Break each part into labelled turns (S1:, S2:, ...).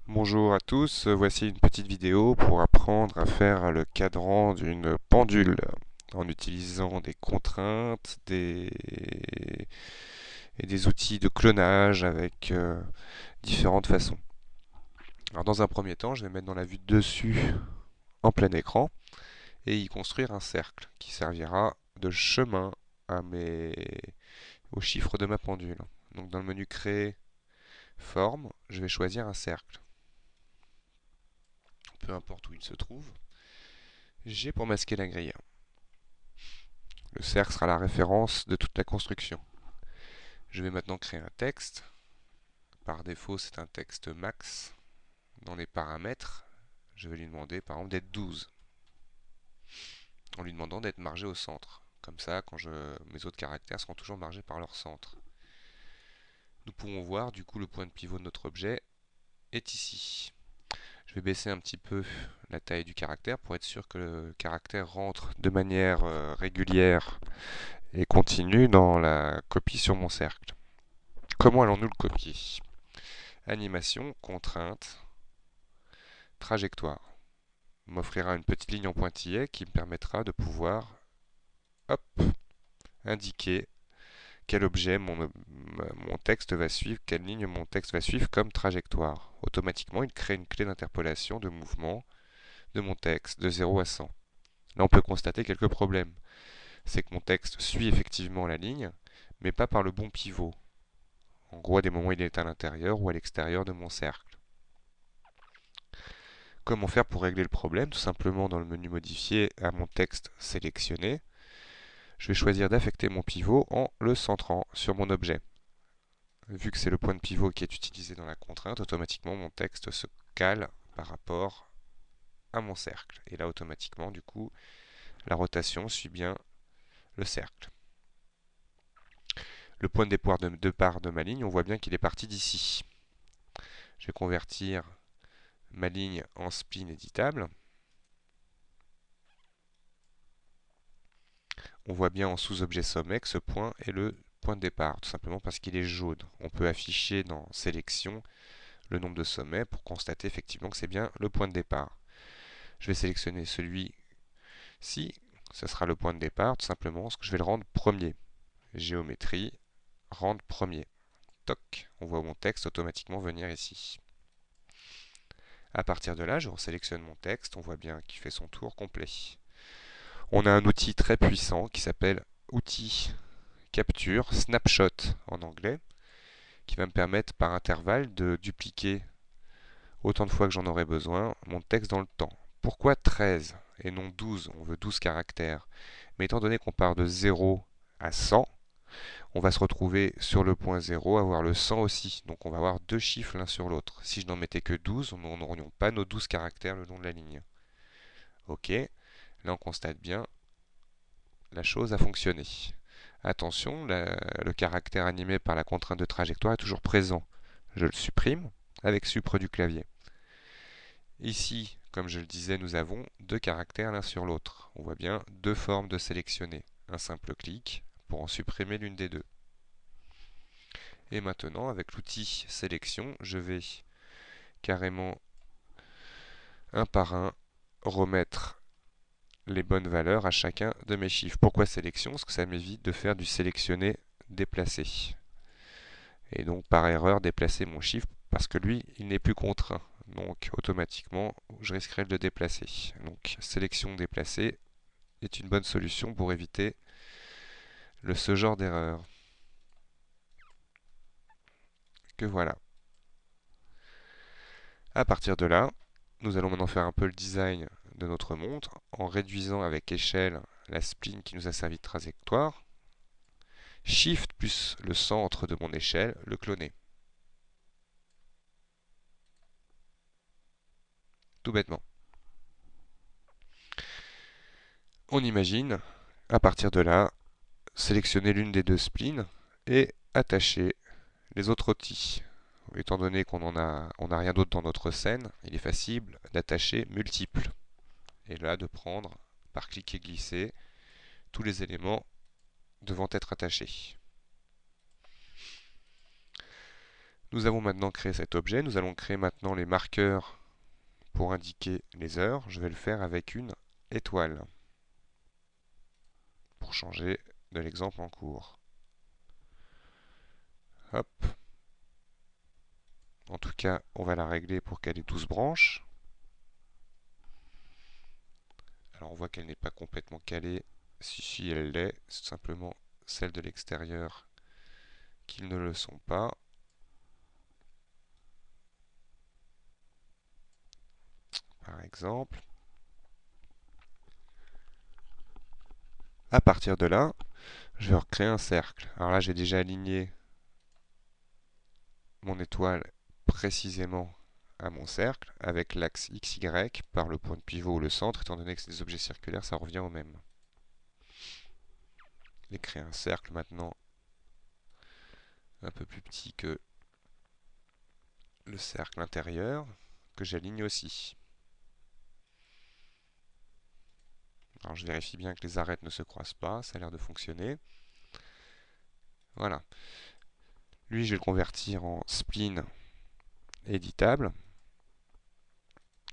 S1: Bonjour à tous, voici une petite vidéo pour apprendre à faire le cadran d'une pendule en utilisant des contraintes et des outils de clonage avec différentes façons. Alors dans un premier temps, je vais mettre dans la vue de dessus en plein écran et y construire un cercle qui servira de chemin aux chiffres de ma pendule. Donc dans le menu Créer forme, je vais choisir un cercle, peu importe où il se trouve. G pour masquer la grille. Le cercle sera la référence de toute la construction. Je vais maintenant créer un texte. Par défaut, c'est un texte max. Dans les paramètres, je vais lui demander par exemple d'être 12, en lui demandant d'être margé au centre. Comme ça, mes autres caractères seront toujours margés par leur centre. Nous pouvons voir du coup le point de pivot de notre objet est ici. Je vais baisser un petit peu la taille du caractère pour être sûr que le caractère rentre de manière régulière et continue dans la copie sur mon cercle. Comment allons-nous le copier? Animation, contrainte, trajectoire. M'offrira une petite ligne en pointillé qui me permettra de pouvoir, hop, indiquer quel objet mon texte va suivre, quelle ligne mon texte va suivre comme trajectoire. Automatiquement, il crée une clé d'interpolation de mouvement de mon texte de 0 à 100. Là, on peut constater quelques problèmes. C'est que mon texte suit effectivement la ligne, mais pas par le bon pivot. En gros, à des moments, il est à l'intérieur ou à l'extérieur de mon cercle. Comment faire pour régler le problème? Tout simplement dans le menu modifier à mon texte sélectionné, je vais choisir d'affecter mon pivot en le centrant sur mon objet. Vu que c'est le point de pivot qui est utilisé dans la contrainte, automatiquement mon texte se cale par rapport à mon cercle. Et là, automatiquement, du coup, la rotation suit bien le cercle. Le point de départ de ma ligne, on voit bien qu'il est parti d'ici. Je vais convertir ma ligne en spline éditable. On voit bien en sous-objet sommet que ce point est le point de départ, tout simplement parce qu'il est jaune. On peut afficher dans sélection le nombre de sommets pour constater effectivement que c'est bien le point de départ. Je vais sélectionner celui-ci, ce sera le point de départ, tout simplement parce que je vais le rendre premier. Géométrie, rendre premier. Toc, on voit mon texte automatiquement venir ici. À partir de là, je sélectionne mon texte, on voit bien qu'il fait son tour complet. On a un outil très puissant qui s'appelle outil capture, snapshot en anglais, qui va me permettre par intervalle de dupliquer autant de fois que j'en aurai besoin mon texte dans le temps. Pourquoi 13 et non 12? On veut 12 caractères. Mais étant donné qu'on part de 0 à 100, on va se retrouver sur le point 0, avoir le 100 aussi. Donc on va avoir deux chiffres l'un sur l'autre. Si je n'en mettais que 12, on n'aurions pas nos 12 caractères le long de la ligne. Ok, là on constate bien, la chose a fonctionné. Attention, le caractère animé par la contrainte de trajectoire est toujours présent. Je le supprime avec supre du clavier. Ici, comme je le disais, nous avons deux caractères l'un sur l'autre. On voit bien deux formes de sélectionner. Un simple clic pour en supprimer l'une des deux. Et maintenant, avec l'outil sélection, je vais carrément un par un remettre les bonnes valeurs à chacun de mes chiffres. Pourquoi sélection? Parce que ça m'évite de faire du sélectionner déplacé. Et donc par erreur déplacer mon chiffre parce que lui, il n'est plus contraint. Donc automatiquement, je risquerais de le déplacer. Donc sélection déplacée est une bonne solution pour éviter ce genre d'erreur. Que voilà. À partir de là, nous allons maintenant faire un peu le design de notre montre en réduisant avec échelle la spline qui nous a servi de trajectoire. Shift plus le centre de mon échelle, le cloner. Tout bêtement. On imagine, à partir de là, sélectionner l'une des deux splines et attacher les autres outils. Étant donné on n'a rien d'autre dans notre scène, il est facile d'attacher multiples. Et là, de prendre, par clic et glisser, tous les éléments devant être attachés. Nous avons maintenant créé cet objet. Nous allons créer maintenant les marqueurs pour indiquer les heures. Je vais le faire avec une étoile pour changer de l'exemple en cours. Hop. En tout cas, on va la régler pour qu'elle ait 12 branches. Alors on voit qu'elle n'est pas complètement calée. Si elle l'est, c'est simplement celles de l'extérieur qui ne le sont pas. Par exemple. À partir de là, je vais recréer un cercle. Alors là, j'ai déjà aligné mon étoile précisément à mon cercle avec l'axe XY par le point de pivot ou le centre, étant donné que c'est des objets circulaires, ça revient au même. Je vais créer un cercle maintenant un peu plus petit que le cercle intérieur, que j'aligne aussi. Alors je vérifie bien que les arêtes ne se croisent pas, ça a l'air de fonctionner. Voilà. Lui, je vais le convertir en spline éditable.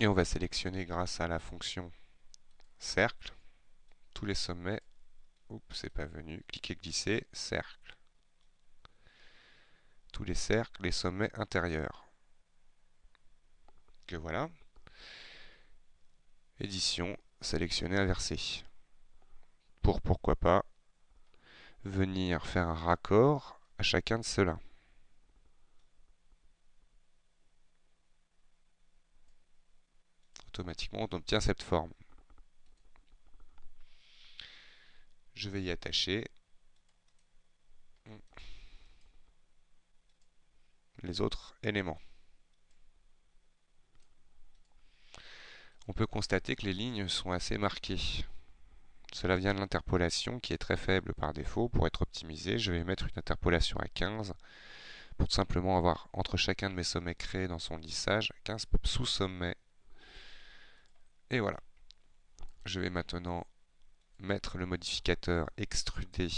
S1: Et on va sélectionner grâce à la fonction cercle tous les sommets. Oups, c'est pas venu. Cliquez, glisser, cercle. Tous les cercles, les sommets intérieurs. Que voilà. Édition, sélectionner, inverser. Pourquoi pas venir faire un raccord à chacun de ceux-là. Automatiquement, on obtient cette forme. Je vais y attacher les autres éléments. On peut constater que les lignes sont assez marquées. Cela vient de l'interpolation qui est très faible par défaut. Pour être optimisé, je vais mettre une interpolation à 15 pour simplement avoir entre chacun de mes sommets créés dans son lissage 15 sous-sommets. Et voilà. Je vais maintenant mettre le modificateur extrudé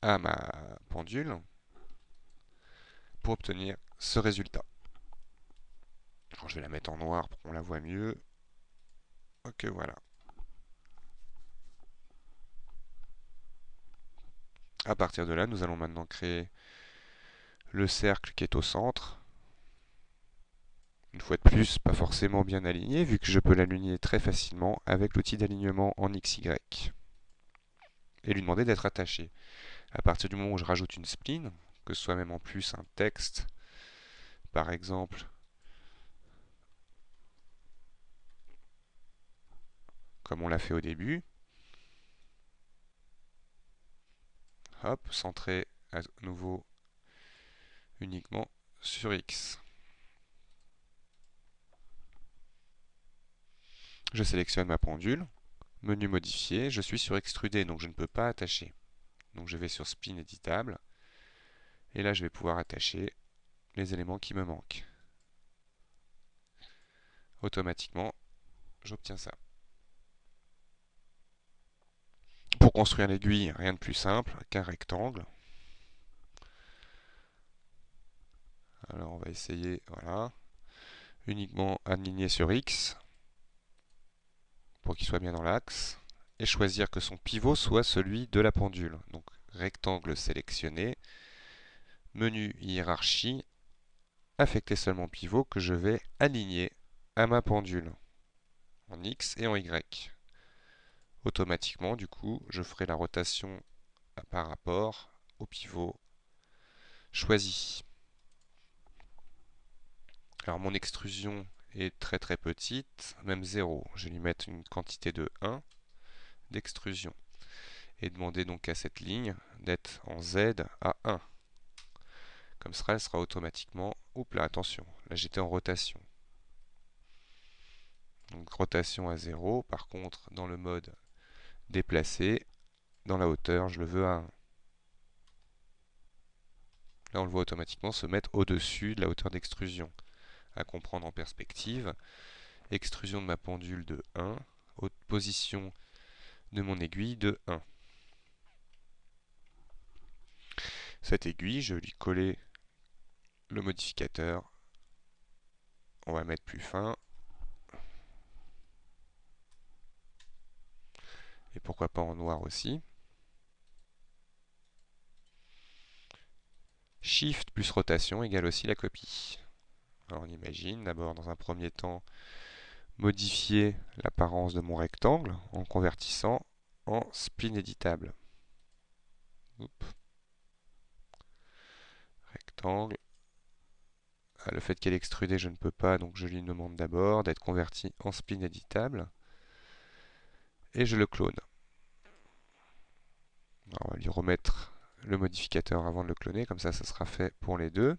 S1: à ma pendule pour obtenir ce résultat. Alors, je vais la mettre en noir pour qu'on la voit mieux. Ok, voilà. À partir de là, nous allons maintenant créer le cercle qui est au centre. Une fois de plus, pas forcément bien aligné, vu que je peux l'aligner très facilement avec l'outil d'alignement en XY. Et lui demander d'être attaché. À partir du moment où je rajoute une spline, que ce soit même en plus un texte, par exemple, comme on l'a fait au début, hop, centré à nouveau uniquement sur X. Je sélectionne ma pendule, menu modifié, je suis sur extruder, donc je ne peux pas attacher. Donc je vais sur spline éditable, et là je vais pouvoir attacher les éléments qui me manquent. Automatiquement, j'obtiens ça. Pour construire l'aiguille, rien de plus simple qu'un rectangle. Alors on va essayer, voilà, uniquement aligner sur X pour qu'il soit bien dans l'axe et choisir que son pivot soit celui de la pendule. Donc rectangle sélectionné, menu hiérarchie, affecter seulement pivot que je vais aligner à ma pendule en X et en Y. Automatiquement, du coup, je ferai la rotation par rapport au pivot choisi. Alors mon extrusion est très très petite, même 0. Je vais lui mettre une quantité de 1 d'extrusion. Et demander donc à cette ligne d'être en Z à 1. Comme ça, elle sera automatiquement... Oups là, attention, là j'étais en rotation. Donc rotation à 0. Par contre, dans le mode déplacer, dans la hauteur, je le veux à 1. Là, on le voit automatiquement se mettre au-dessus de la hauteur d'extrusion. À comprendre en perspective. Extrusion de ma pendule de 1. Position de mon aiguille de 1. cette aiguille, je vais lui coller le modificateur. On va le mettre plus fin. Et pourquoi pas en noir aussi. Shift plus rotation égale aussi la copie. Alors on imagine d'abord dans un premier temps modifier l'apparence de mon rectangle en convertissant en spline éditable. Oups. Rectangle. Le fait qu'elle est extrudée, je ne peux pas, donc je lui demande d'abord d'être converti en spline éditable. Et je le clone. Alors on va lui remettre le modificateur avant de le cloner, comme ça sera fait pour les deux.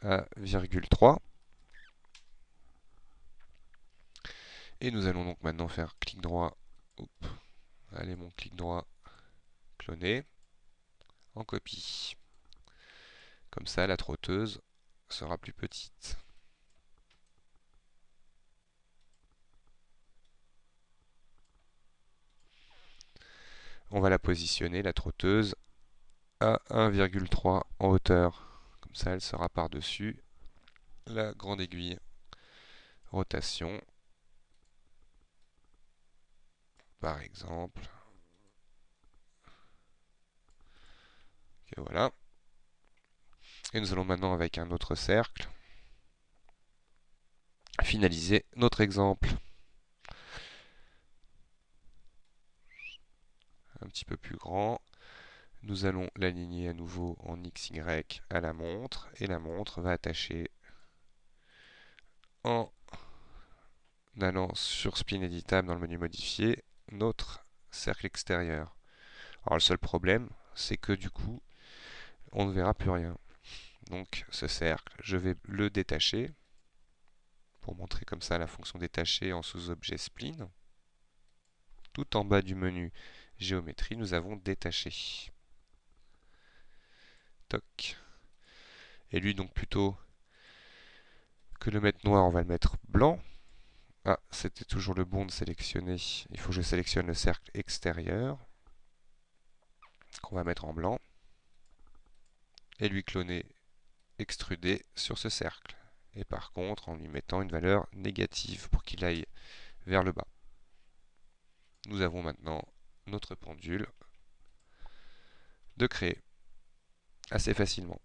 S1: À virgule 3. Et nous allons donc maintenant faire clic droit. Oups. Allez, mon clic droit, cloner, en copie. Comme ça, la trotteuse sera plus petite. On va la positionner, la trotteuse, à 1,3 en hauteur. Comme ça, elle sera par-dessus la grande aiguille. Rotation, par exemple. Et voilà. Et nous allons maintenant, avec un autre cercle, finaliser notre exemple. Un petit peu plus grand. Nous allons l'aligner à nouveau en XY à la montre. Et la montre va attacher en allant sur Spline éditable dans le menu modifier notre cercle extérieur. Alors le seul problème, c'est que du coup, on ne verra plus rien. Donc ce cercle, je vais le détacher pour montrer comme ça la fonction détachée en sous-objet spline. Tout en bas du menu géométrie, nous avons détaché. Toc. Et lui, donc plutôt que de le mettre noir, on va le mettre blanc. Ah, c'était toujours le bon de sélectionner. Il faut que je sélectionne le cercle extérieur, qu'on va mettre en blanc, et lui cloner extruder sur ce cercle. Et par contre, en lui mettant une valeur négative pour qu'il aille vers le bas. Nous avons maintenant notre pendule de créer assez facilement.